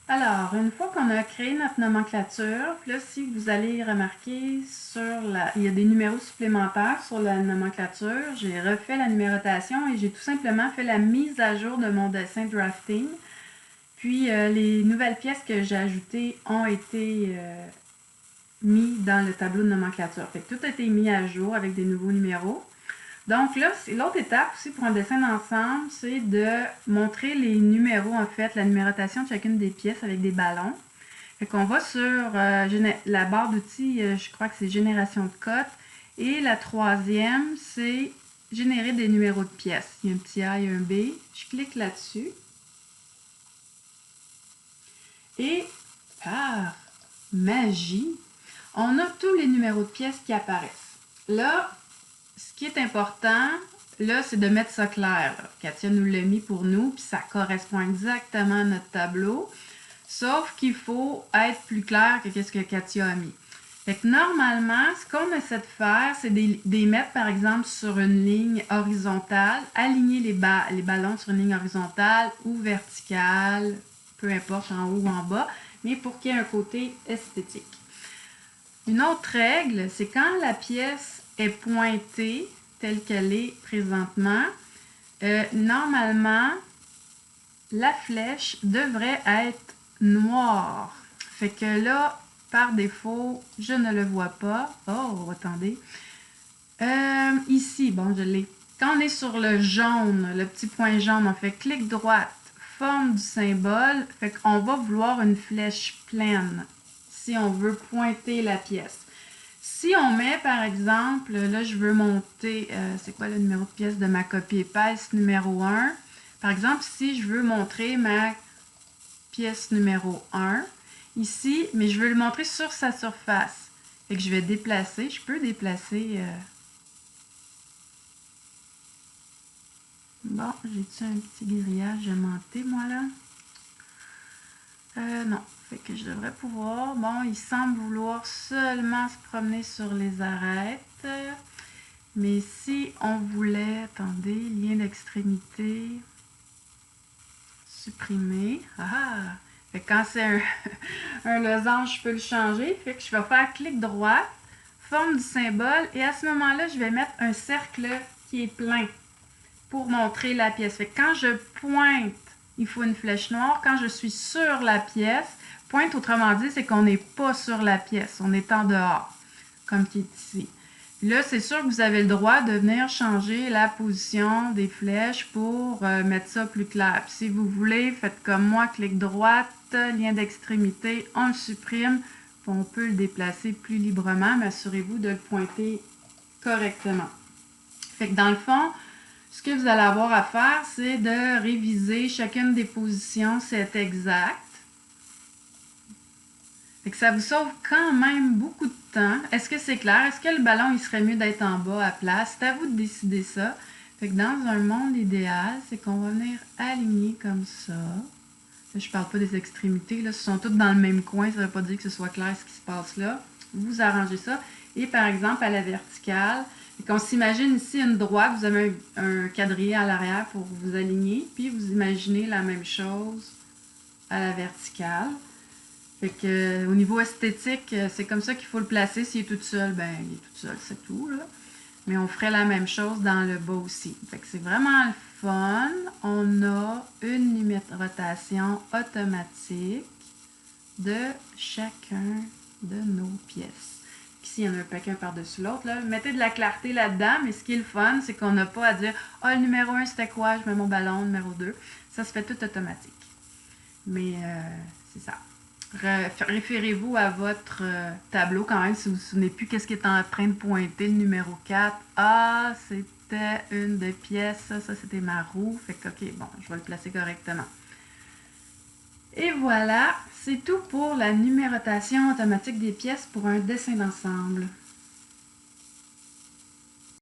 Alors, une fois qu'on a créé notre nomenclature, puis là, si vous allez remarquer il y a des numéros supplémentaires sur la nomenclature, j'ai refait la numérotation et j'ai tout simplement fait la mise à jour de mon dessin drafting. Puis, les nouvelles pièces que j'ai ajoutées ont été mises dans le tableau de nomenclature. Fait que tout a été mis à jour avec des nouveaux numéros. Donc là, l'autre étape aussi pour un dessin d'ensemble, c'est de montrer les numéros, en fait, la numérotation de chacune des pièces avec des ballons. Fait qu'on va sur la barre d'outils, je crois que c'est génération de cotes. Et la troisième, c'est générer des numéros de pièces. Il y a un petit A et un B. Je clique là-dessus. Et par magie, on a tous les numéros de pièces qui apparaissent. Là, ce qui est important, là, c'est de mettre ça clair. Là. Katia nous l'a mis pour nous, puis ça correspond exactement à notre tableau. Sauf qu'il faut être plus clair que ce que Katia a mis. Fait que normalement, ce qu'on essaie de faire, c'est de mettre, par exemple, sur une ligne horizontale, aligner les ballons sur une ligne horizontale ou verticale, peu importe, en haut ou en bas, mais pour qu'il y ait un côté esthétique. Une autre règle, c'est quand la pièce est pointée, telle qu'elle est présentement, normalement, la flèche devrait être noire. Fait que là, par défaut, je ne le vois pas. Oh, attendez. Ici, bon, je l'ai. Quand on est sur le jaune, le petit point jaune, on fait clic droit, forme du symbole. Fait qu'on va vouloir une flèche pleine si on veut pointer la pièce. Si on met, par exemple, là, je veux monter, c'est quoi le numéro de pièce de ma copie épaisse numéro 1? Par exemple, si je veux montrer ma pièce numéro 1, ici, mais je veux le montrer sur sa surface. Fait que je vais déplacer, je peux déplacer... Bon, j'ai-tu un petit grillage aimanté, moi, là? Non. Fait que je devrais pouvoir. Bon, il semble vouloir seulement se promener sur les arêtes. Mais si on voulait, attendez, lien d'extrémité, supprimer. Ah! Fait que quand c'est un losange, je peux le changer. Fait que je vais faire clic droit, forme du symbole, et à ce moment-là, je vais mettre un cercle qui est plein pour montrer la pièce. Fait que quand je pointe, il faut une flèche noire. Quand je suis sur la pièce, pointe, autrement dit, c'est qu'on n'est pas sur la pièce, on est en dehors, comme qui est ici. Là, c'est sûr que vous avez le droit de venir changer la position des flèches pour mettre ça plus clair. Puis si vous voulez, faites comme moi, clic droite, lien d'extrémité, on le supprime, puis on peut le déplacer plus librement, mais assurez-vous de le pointer correctement. Fait que dans le fond, ce que vous allez avoir à faire, c'est de réviser chacune des positions, c'est exact. Fait que ça vous sauve quand même beaucoup de temps. Est-ce que c'est clair? Est-ce que le ballon, il serait mieux d'être en bas à place? C'est à vous de décider ça. Fait que dans un monde idéal, c'est qu'on va venir aligner comme ça. Là, je parle pas des extrémités. Là, ce sont toutes dans le même coin. Ça ne veut pas dire que ce soit clair ce qui se passe là. Vous arrangez ça. Et par exemple, à la verticale, on s'imagine ici une droite. Vous avez un quadrillé à l'arrière pour vous aligner. Puis vous imaginez la même chose à la verticale. Fait que, au niveau esthétique, c'est comme ça qu'il faut le placer. S'il est tout seul, ben il est tout seul, c'est tout, là. Mais on ferait la même chose dans le bas aussi. Fait que c'est vraiment le fun. On a une numérotation automatique de chacun de nos pièces. Ici, il y en a un paquet par-dessus l'autre. Mettez de la clarté là-dedans, mais ce qui est le fun, c'est qu'on n'a pas à dire « Ah, le numéro 1, c'était quoi? Je mets mon ballon, numéro 2. » Ça se fait tout automatique. Mais c'est ça. Référez-vous à votre tableau quand même si vous ne vous souvenez plus qu'est-ce qui est en train de pointer, le numéro 4. Ah, c'était une des pièces, ça c'était ma roue. Fait que, ok, bon, je vais le placer correctement. Et voilà, c'est tout pour la numérotation automatique des pièces pour un dessin d'ensemble.